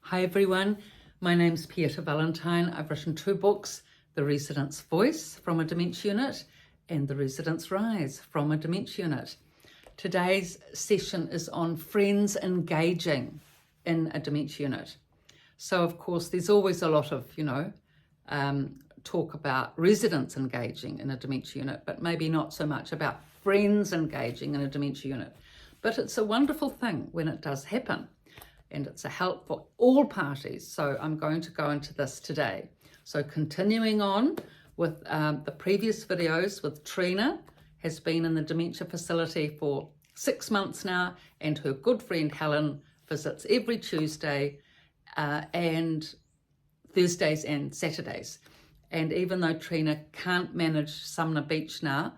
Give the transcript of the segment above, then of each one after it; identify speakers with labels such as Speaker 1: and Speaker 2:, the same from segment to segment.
Speaker 1: Hi everyone, my name's Pieta Valentine. I've written 2 books, The Resident's Voice from a Dementia Unit and The Resident's Rise from a Dementia Unit. Today's session is on friends engaging in a dementia unit. So of course there's always a lot of, talk about residents engaging in a dementia unit, but maybe not so much about friends engaging in a dementia unit. But it's a wonderful thing when it does happen. And it's a help for all parties. So I'm going to go into this today. So continuing on with the previous videos with Trina, has been in the dementia facility for 6 months now, and her good friend Helen visits every Tuesday and Thursdays and Saturdays. And even though Trina can't manage Sumner Beach now,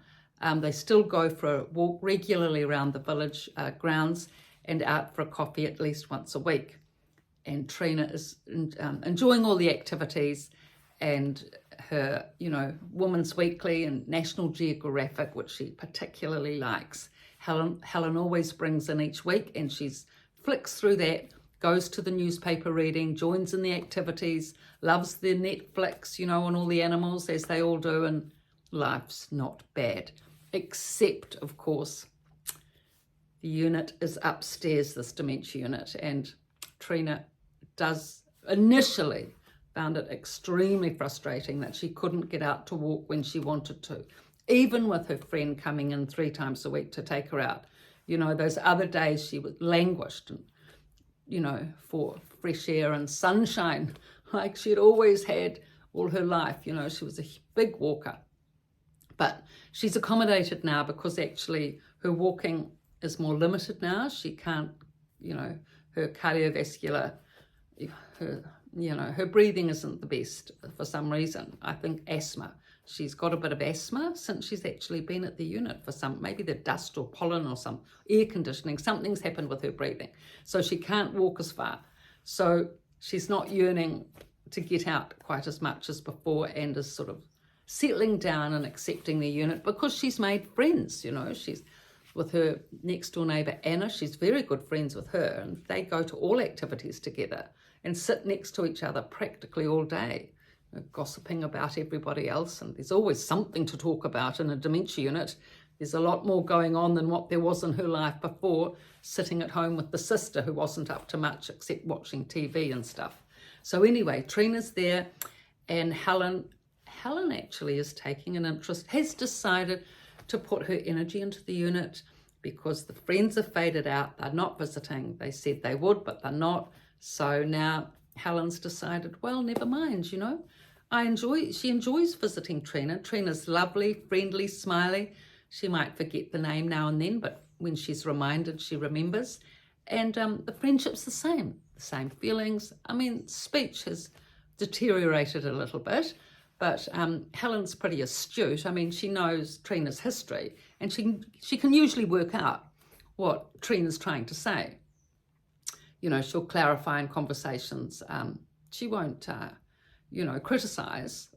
Speaker 1: they still go for a walk regularly around the village grounds and out for a coffee at least once a week. And Trina is enjoying all the activities, and her, Women's Weekly and National Geographic, which she particularly likes. Helen always brings in each week, and she's flicks through that, goes to the newspaper reading, joins in the activities, loves the Netflix, and all the animals as they all do, and life's not bad. Except, of course, the unit is upstairs, this dementia unit, and Trina initially found it extremely frustrating that she couldn't get out to walk when she wanted to, even with her friend coming in 3 times a week to take her out. Those other days she was languished, and, for fresh air and sunshine, like she'd always had all her life. She was a big walker. But she's accommodated now because actually her walking is more limited now. She can't, her cardiovascular, her breathing isn't the best for some reason. I think asthma. She's got a bit of asthma since she's actually been at the unit for maybe the dust or pollen or some air conditioning. Something's happened with her breathing. So she can't walk as far. So she's not yearning to get out quite as much as before, and is sort of settling down and accepting the unit because she's made friends, she's with her next door neighbour Anna. She's very good friends with her, and they go to all activities together and sit next to each other practically all day, gossiping about everybody else. And there's always something to talk about in a dementia unit. There's a lot more going on than what there was in her life before, sitting at home with the sister who wasn't up to much except watching TV and stuff. So anyway, Trina's there, and Helen actually is taking an interest, has decided to put her energy into the unit because the friends have faded out. They're not visiting. They said they would, but they're not. So now Helen's decided, well, never mind, she enjoys visiting Trina. Trina's lovely, friendly, smiley. She might forget the name now and then, but when she's reminded, she remembers. And the friendship's the same feelings. Speech has deteriorated a little bit, but Helen's pretty astute. She knows Trina's history, and she can usually work out what Trina's trying to say. She'll clarify in conversations. She won't, criticise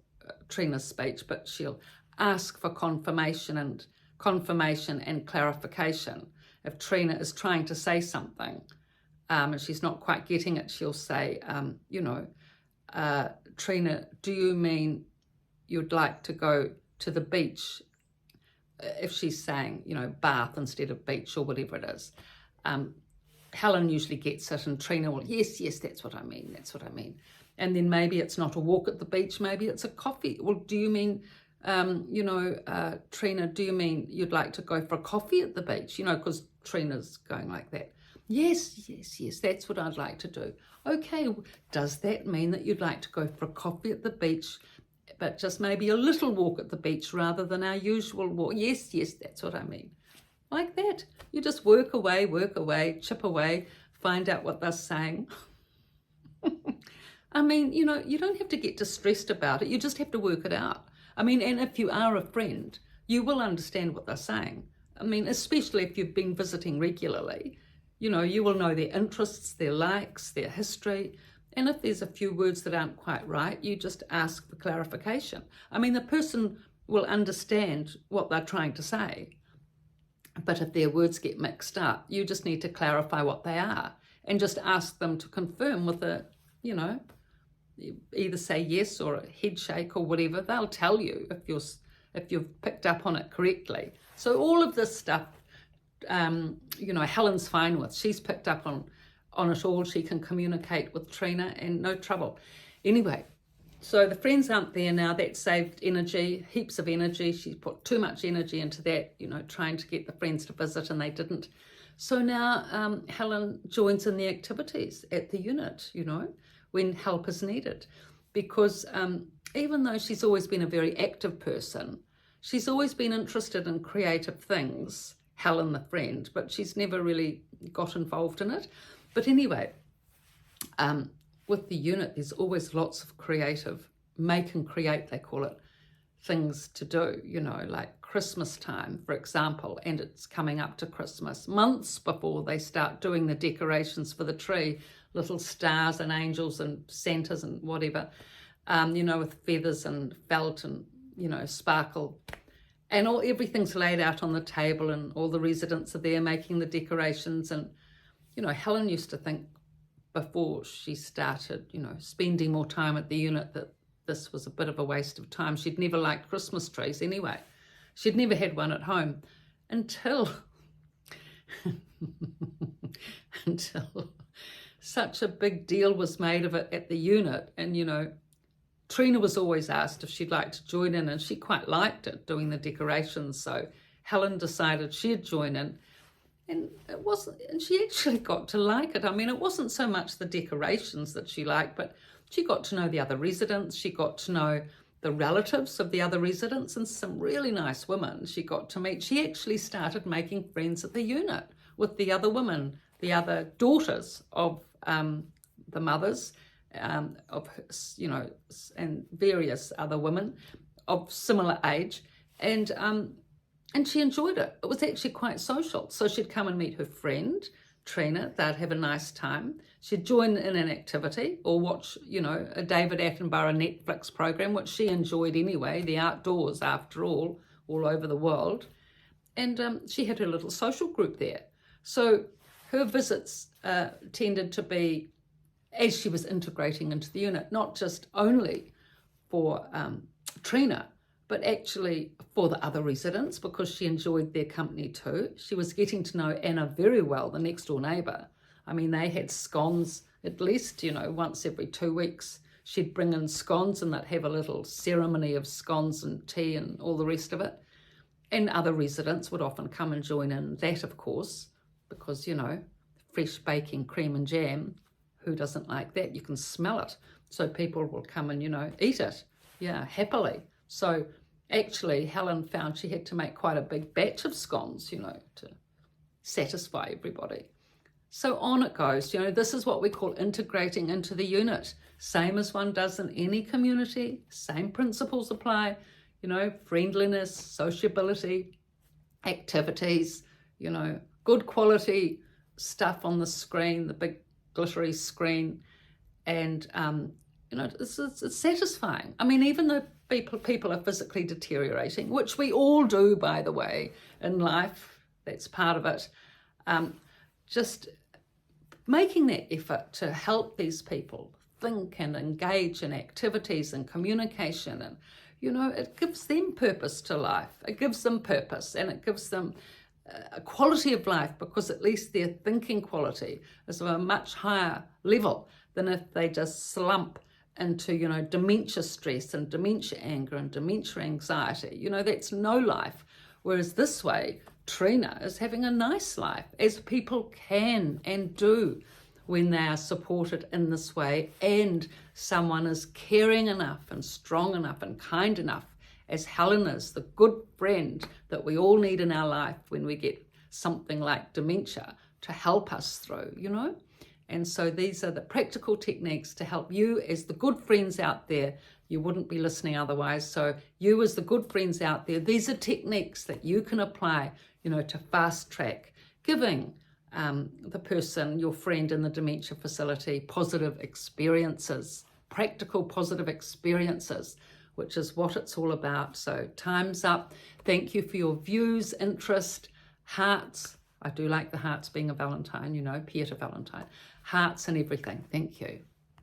Speaker 1: Trina's speech, but she'll ask for confirmation and clarification. If Trina is trying to say something and she's not quite getting it, she'll say, Trina, do you mean you'd like to go to the beach? If she's saying, bath instead of beach or whatever it is. Helen usually gets it, and Trina will, yes, that's what I mean. And then maybe it's not a walk at the beach, maybe it's a coffee. Well, do you mean, Trina, do you mean you'd like to go for a coffee at the beach? Because Trina's going like that. Yes, that's what I'd like to do. Okay, does that mean that you'd like to go for a coffee at the beach, but just maybe a little walk at the beach rather than our usual walk? Yes, that's what I mean. Like that. You just work away, chip away, find out what they're saying. You don't have to get distressed about it. You just have to work it out. And if you are a friend, you will understand what they're saying. Especially if you've been visiting regularly, you will know their interests, their likes, their history. And if there's a few words that aren't quite right, you just ask for clarification. The person will understand what they're trying to say. But if their words get mixed up, you just need to clarify what they are and just ask them to confirm with a you know, either say yes or a head shake or whatever. They'll tell you if you've picked up on it correctly. So all of this stuff, you know, Helen's fine with. She's picked up on it all. She can communicate with Trina and no trouble. Anyway, so the friends aren't there now. That saved energy, heaps of energy. She put too much energy into that, you know, trying to get the friends to visit, and they didn't. So now Helen joins in the activities at the unit, you know, when help is needed. Because even though she's always been a very active person, she's always been interested in creative things, Helen the friend, but she's never really got involved in it. But anyway, with the unit, there's always lots of creative, make and create, they call it, things to do, you know, like Christmas time, for example, and it's coming up to Christmas, months before they start doing the decorations for the tree, little stars and angels and Santas and whatever, you know, with feathers and felt and, you know, sparkle. And everything's laid out on the table, and all the residents are there making the decorations. And, you know, Helen used to think before she started, you know, spending more time at the unit that this was a bit of a waste of time. She'd never liked Christmas trees anyway. She'd never had one at home until such a big deal was made of it at the unit. And, you know, Trina was always asked if she'd like to join in, and she quite liked it, doing the decorations. So Helen decided she'd join in. And it wasn't, and she actually got to like it. I mean, it wasn't so much the decorations that she liked, but she got to know the other residents. She got to know the relatives of the other residents, and some really nice women she got to meet. She actually started making friends at the unit with the other women, the other daughters of the mothers of, you know, and various other women of similar age. And she enjoyed it. It was actually quite social. So she'd come and meet her friend, Trina. They'd have a nice time. She'd join in an activity or watch, you know, a David Attenborough Netflix program, which she enjoyed anyway, the outdoors after all over the world. And she had her little social group there. So her visits tended to be, as she was integrating into the unit, not just only for Trina, but actually for the other residents, because she enjoyed their company too. She was getting to know Anna very well, the next door neighbour. I mean, they had scones at least, you know, once every 2 weeks. She'd bring in scones and they'd have a little ceremony of scones and tea and all the rest of it. And other residents would often come and join in that, of course, because, you know, fresh baking, cream and jam, who doesn't like that? You can smell it. So people will come and, you know, eat it, yeah, happily. So actually, Helen found she had to make quite a big batch of scones, you know, to satisfy everybody. So on it goes. You know, this is what we call integrating into the unit. Same as one does in any community. Same principles apply. You know, friendliness, sociability, activities, you know, good quality stuff on the screen, the big glittery screen. And, you know, it's satisfying. I mean, even though people are physically deteriorating, which we all do, by the way, in life, that's part of it, just making that effort to help these people think and engage in activities and communication, and, you know, it gives them purpose to life. It gives them purpose, and it gives them a quality of life, because at least their thinking quality is of a much higher level than if they just slump into, you know, dementia stress and dementia anger and dementia anxiety. You know, that's no life. Whereas this way, Trina is having a nice life, as people can and do when they are supported in this way, and someone is caring enough and strong enough and kind enough, as Helen is, the good friend that we all need in our life when we get something like dementia, to help us through, you know. And so these are the practical techniques to help you as the good friends out there. You wouldn't be listening otherwise. So you as the good friends out there, these are techniques that you can apply, you know, to fast track giving the person, your friend in the dementia facility, positive experiences, practical positive experiences, which is what it's all about. So time's up. Thank you for your views, interest, hearts. I do like the hearts being a Valentine, you know, Pieta Valentine. Hearts and everything. Thank you.